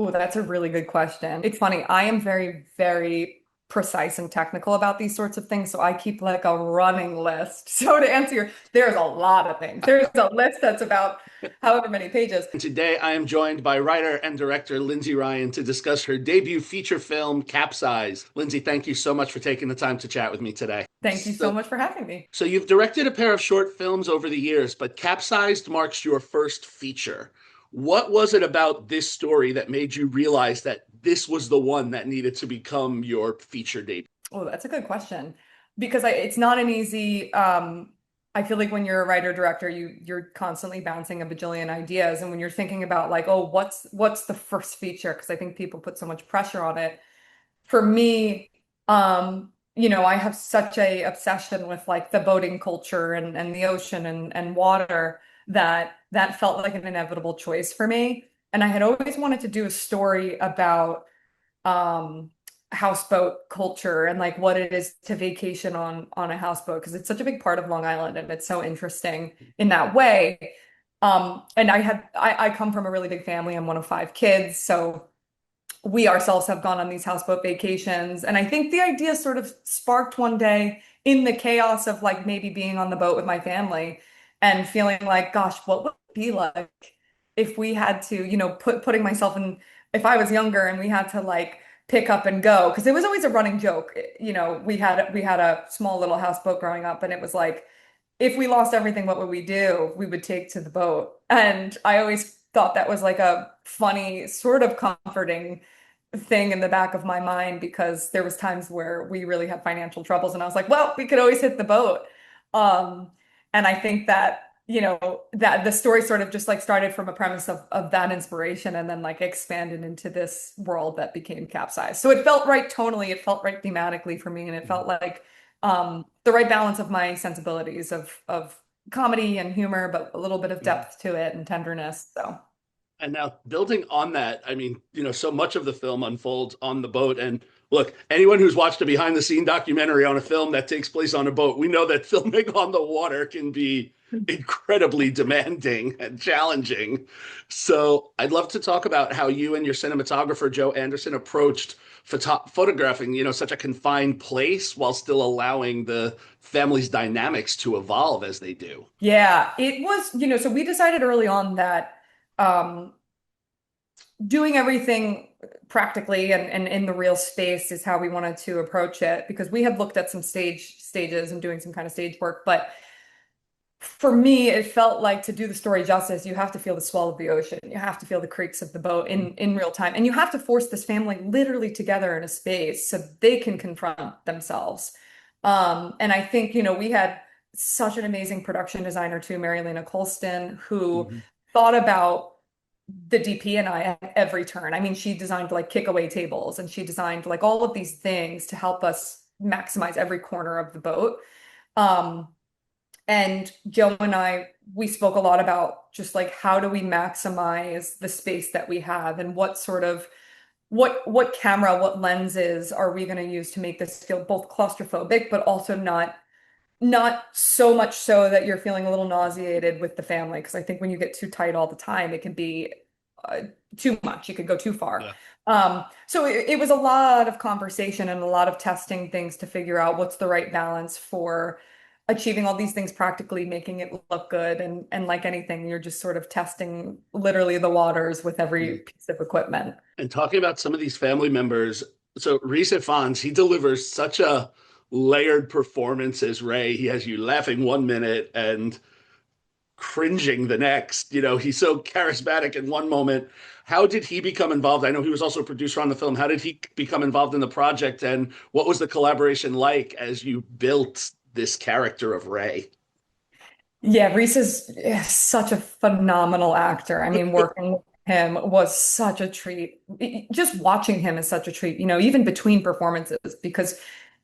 Oh, that's a really good question. It's funny. I am very, very precise and technical about these sorts of things. So I keep like a running list. So to answer there's a lot of things. There's a list that's about however many pages. Today, I am joined by writer and director Lindsey Ryan to discuss her debut feature film, Capsized. Lindsey, thank you so much for taking the time to chat with me today. Thank you so So, much for having me. so you've directed a pair of short films over the years, but Capsized marks your first feature. What was it about this story that made you realize that this was the one that needed to become your feature debut? Oh, that's a good question. Because it's not an easy I feel like when you're a writer director, you're constantly bouncing a bajillion ideas. And when you're thinking about like, oh, what's the first feature? Because I think people put so much pressure on it. For me, I have such a obsession with like the boating culture and the ocean and water that felt like an inevitable choice for me. And I had always wanted to do a story about um houseboat culture and like what it is to vacation on a houseboat because it's such a big part of Long Island and it's so interesting in that way. And I come from a really big family. I'm one of five kids, so we ourselves have gone on these houseboat vacations. And I think the idea sort of sparked one day in the chaos of like maybe being on the boat with my family and feeling like, gosh, what would it be like if we had to, putting myself in, if I was younger and we had to like pick up and go, because it was always a running joke. We had a small little houseboat growing up, and it was like, if we lost everything, what would we do? We would take to the boat. And I always thought that was like a funny, sort of comforting thing in the back of my mind because there was times where we really had financial troubles and I was like, well, we could always hit the boat. Um, and I think that, that the story sort of just like started from a premise of that inspiration and then like expanded into this world that became Capsized. So it felt right tonally, it felt right thematically for me, and it felt like the right balance of my sensibilities of comedy and humor, but a little bit of depth to it and tenderness. So And now, building on that, I mean, so much of the film unfolds on the boat. And look, anyone who's watched a behind the scene documentary on a film that takes place on a boat, we know that filming on the water can be incredibly demanding and challenging. So I'd love to talk about how you and your cinematographer, Joe Anderson, approached photographing, such a confined place while still allowing the family's dynamics to evolve as they do. yeah, it was, so we decided early on that um, doing everything practically and in the real space is how we wanted to approach it because we had looked at some stages and doing some kind of stage work. But for me, it felt like to do the story justice, you have to feel the swell of the ocean. You have to feel the creaks of the boat in real time. And you have to force this family literally together in a space so they can confront themselves. And I think, we had such an amazing production designer too, Mary Lena Colston, who Mhm. thought about the DP and I at every turn. I mean, she designed like kick away tables and she designed like all of these things to help us maximize every corner of the boat. Um, and Joe and I, we spoke a lot about just like how do we maximize the space that we have and what sort of what camera, what lenses are we going to use to make this feel both claustrophobic, but also not so much so that you're feeling a little nauseated with the family. Because I think when you get too tight all the time, it can be uh, too much. You could go too far. Yeah. So it was a lot of conversation and a lot of testing things to figure out what's the right balance for achieving all these things practically, making it look good. And like anything, you're just sort of testing literally the waters with every piece of equipment. And talking about some of these family members, so Reese Ifans, he delivers such a layered performance as Ray. He has you laughing one minute and cringing the next. He's so charismatic in one moment. How did he become involved? I know he was also a producer on the film. How did he become involved in the project, and what was the collaboration like as you built this character of Ray? Yeah, Reese is such a phenomenal actor. I mean, working with him was such a treat. Just watching him is such a treat, even between performances, because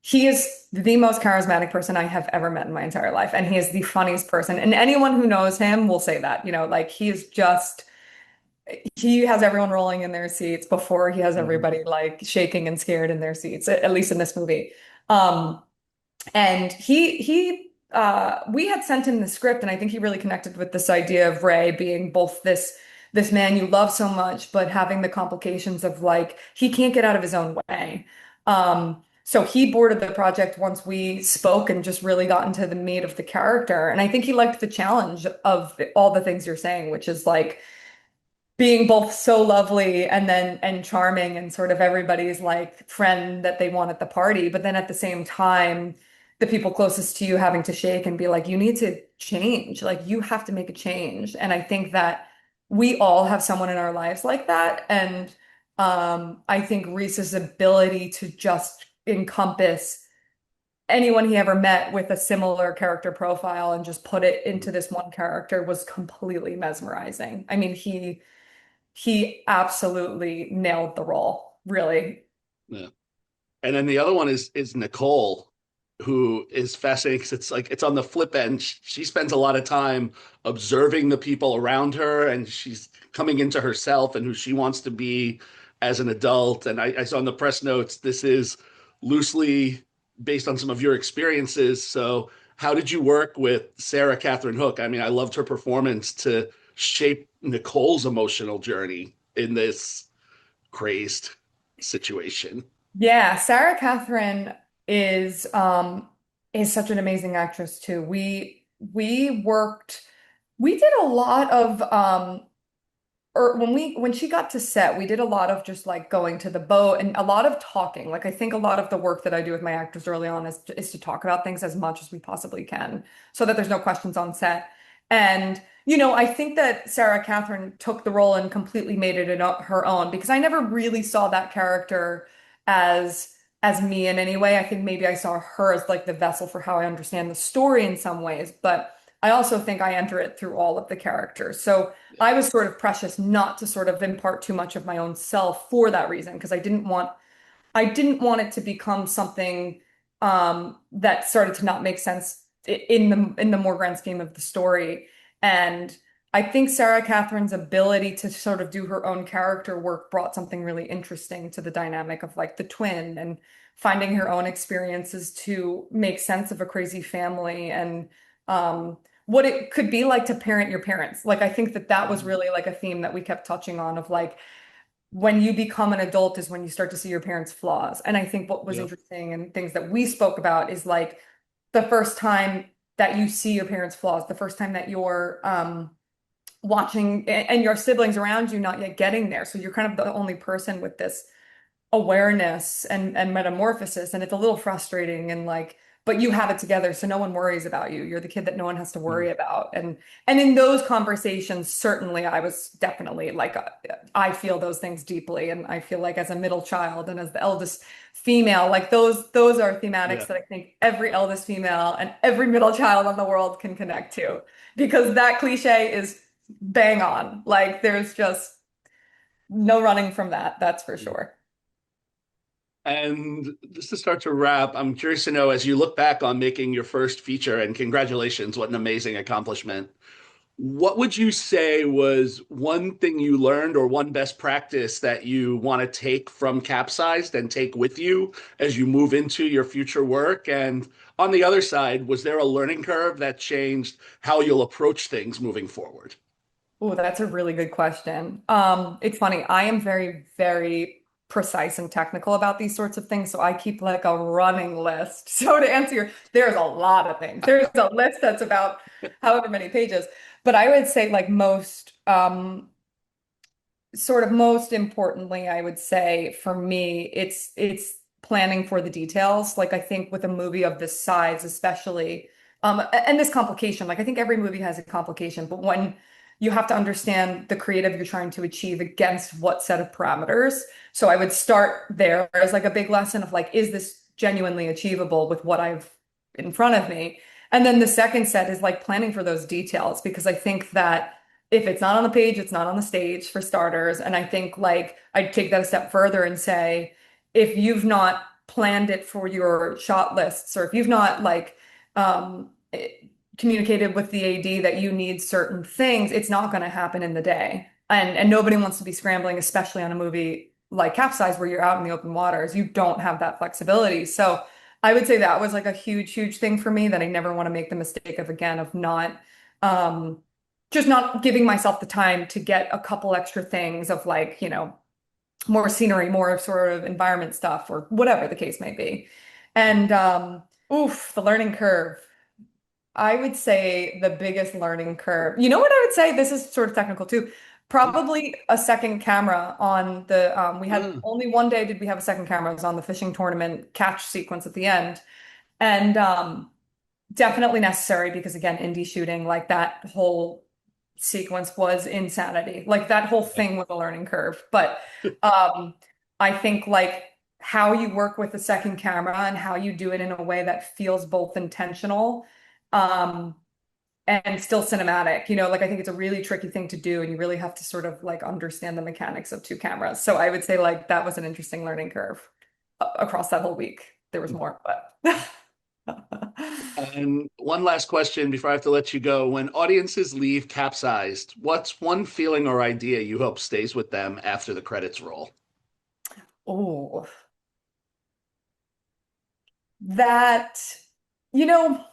he is the most charismatic person I have ever met in my entire life. And he is the funniest person. And anyone who knows him will say that, like he has everyone rolling in their seats before he has Mhm. everybody like shaking and scared in their seats, at least in this movie. Um, and we had sent him the script, and I think he really connected with this idea of Ray being both this this man you love so much, but having the complications of like he can't get out of his own way. So he boarded the project once we spoke and just really got into the meat of the character. And I think he liked the challenge of all the things you're saying, which is like being both so lovely and then and charming and sort of everybody's like friend that they want at the party, but then at the same time, the people closest to you having to shake and be like, you need to change, like you have to make a change. And I think that we all have someone in our lives like that. And I think Reese's ability to just encompass anyone he ever met with a similar character profile and just put it into this one character was completely mesmerizing. I mean, he absolutely nailed the role, really. Yeah. And then the other one is Nicole, who is fascinating because it's like it's on the flip end. She spends a lot of time observing the people around her, and she's coming into herself and who she wants to be as an adult. And I saw in the press notes this is loosely based on some of your experiences. So how did you work with Sarah Catherine Hook? I mean, I loved her performance to shape Nicole's emotional journey in this crazed situation. Yeah, Sarah Catherine is is such an amazing actress too. We worked we did a lot of or when she got to set, we did a lot of just like going to the boat and a lot of talking. Like I think a lot of the work that I do with my actors early on is to talk about things as much as we possibly can so that there's no questions on set. And I think that Sarah Catherine took the role and completely made it her own because I never really saw that character as me in any way. I think maybe I saw her as like the vessel for how I understand the story in some ways, but I also think I enter it through all of the characters. So I was sort of precious not to sort of impart too much of my own self for that reason, because I didn't want it to become something that started to not make sense in the more grand scheme of the story. And I think Sarah Catherine's ability to sort of do her own character work brought something really interesting to the dynamic of like the twin and finding her own experiences to make sense of a crazy family and what it could be like to parent your parents. Like I think that that was really like a theme that we kept touching on of like when you become an adult is when you start to see your parents' flaws. And I think what was Yep. interesting and things that we spoke about is like the first time that you see your parents' flaws, the first time that you're watching and your siblings around you not yet getting there. So you're kind of the only person with this awareness and metamorphosis, and it's a little frustrating and like but you have it together so no one worries about you. You're the kid that no one has to worry about. And in those conversations certainly I was definitely like I feel those things deeply, and I feel like as a middle child and as the eldest female, like those are thematics Yeah. that I think every eldest female and every middle child in the world can connect to, because that cliche is bang on. Like there's just no running from that, that's for sure. And just to start to wrap, I'm curious to know as you look back on making your first feature, and congratulations, what an amazing accomplishment. What would you say was one thing you learned or one best practice that you want to take from Capsized and take with you as you move into your future work? And on the other side, was there a learning curve that changed how you'll approach things moving forward? Oh, that's a really good question. It's funny. I am very, very precise and technical about these sorts of things, so I keep like a running list. So to answer there's a lot of things. There's a list that's about however many pages, but I would say like sort of most importantly, I would say for me, it's planning for the details. Like I think with a movie of this size, especially, and this complication, like I think every movie has a complication, but when you have to understand the creative you're trying to achieve against what set of parameters. So I would start there as like a big lesson of like, is this genuinely achievable with what I've in front of me? And then the second set is like planning for those details, because I think that if it's not on the page, it's not on the stage for starters. And I think like I'd take that a step further and say, if you've not planned it for your shot lists, or if you've not like communicated with the AD that you need certain things, it's not going to happen in the day. And nobody wants to be scrambling, especially on a movie like Capsize where you're out in the open waters. You don't have that flexibility. So I would say that was like a huge, huge thing for me that I never want to make the mistake of again of not um just not giving myself the time to get a couple extra things of like, more scenery, more sort of environment stuff, or whatever the case may be. And oof, the learning curve. I would say the biggest learning curve. You know what I would say? This is sort of technical too. Probably a second camera on the we had Mm. only one day did we have a second camera. It was on the fishing tournament catch sequence at the end. And definitely necessary because again, indie shooting, like that whole sequence was insanity. Like that whole thing was a learning curve. But um I think like how you work with the second camera and how you do it in a way that feels both intentional um and still cinematic. Like I think it's a really tricky thing to do and you really have to sort of like understand the mechanics of two cameras. So I would say like that was an interesting learning curve across that whole week. There was more, but And one last question before I have to let you go. When audiences leave Capsized, what's one feeling or idea you hope stays with them after the credits roll? oh, that, you know,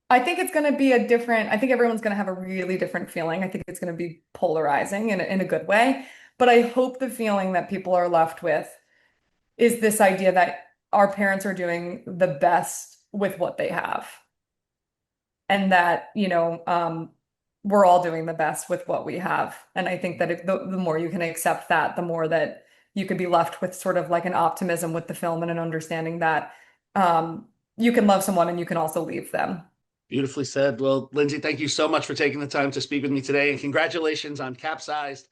I think it's going to be a different, I think everyone's going to have a really different feeling. I think it's going to be polarizing in a good way. But I hope the feeling that people are left with is this idea that our parents are doing the best with what they have. And that, we're all doing the best with what we have. And I think that the more you can accept that, the more that you could be left with sort of like an optimism with the film and an understanding that you can love someone and you can also leave them. Beautifully said. Well, Lindsey, thank you so much for taking the time to speak with me today, and congratulations on Capsized.